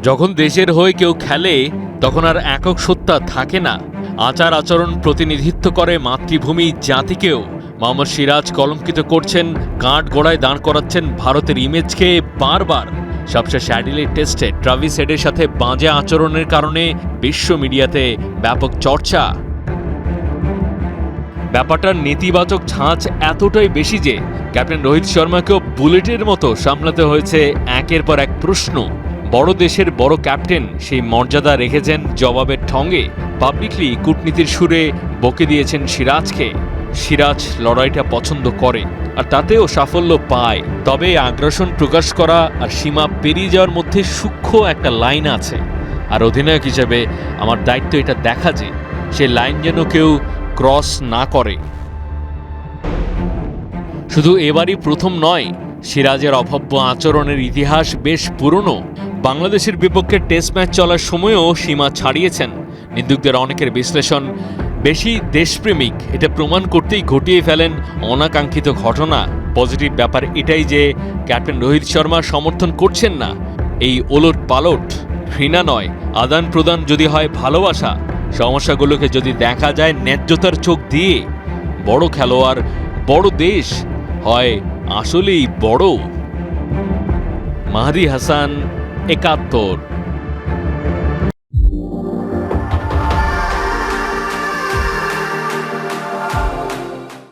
যখন দেশের হয়ে কেউ খেলে তখন আর একক সত্তা থাকে না, আচার আচরণ প্রতিনিধিত্ব করে মাতৃভূমি জাতিকেও। মোহাম্মদ সিরাজ কলঙ্কিত করছেন, কাঠ গড়ায় দাঁড় করাচ্ছেন ভারতের ইমেজকে বারবার। সবশেষ অ্যাডিলেড টেস্টে ট্রাভিস হেডের সাথে বাজে আচরণের কারণে বিশ্ব মিডিয়াতে ব্যাপক চর্চা। ব্যাপারটার নেতিবাচক ঝাঁজ এতটাই বেশি যে ক্যাপ্টেন রোহিত শর্মাকেও বুলেটের মতো সামলাতে হয়েছে একের পর এক প্রশ্ন। বড় দেশের বড় ক্যাপ্টেন সেই মর্যাদা রেখেছেন জবাবের ঠঙ্গে। পাবলিকলি কূটনীতির সুরে বকে দিয়েছেন সিরাজকে। সিরাজ লড়াইটা পছন্দ করে আর তাতেও সাফল্য পায়, তবে আগ্রাসন প্রকাশ করা আর সীমা পেরিয়ে যাওয়ার মধ্যে সূক্ষ্ম একটা লাইন আছে। আর অধিনায়ক হিসেবে আমার দায়িত্ব এটা দেখা যে সে লাইন যেন কেউ ক্রস না করে। শুধু এবারই প্রথম নয়, সিরাজের অভব্য আচরণের ইতিহাস বেশ পুরনো। বাংলাদেশের বিপক্ষে টেস্ট ম্যাচ চলার সময়ও সীমা ছাড়িয়েছেন। নিন্দুকদের অনেকের বিশ্লেষণ, বেশি দেশপ্রেমিক এটা প্রমাণ করতেই ঘটিয়ে ফেলেন অনাকাঙ্ক্ষিত ঘটনা। পজিটিভ ব্যাপার এটাই যে ক্যাপ্টেন রোহিত শর্মা সমর্থন করছেন না এই ওলট পালট। ঘৃণা নয়, আদান প্রদান যদি হয় ভালোবাসা, সমস্যাগুলোকে যদি দেখা যায় ন্যায্যতার চোখ দিয়ে, বড় খেলোয়াড়, বড় দেশ হয় আসলেই বড়। মাহদি হাসান, ৭১।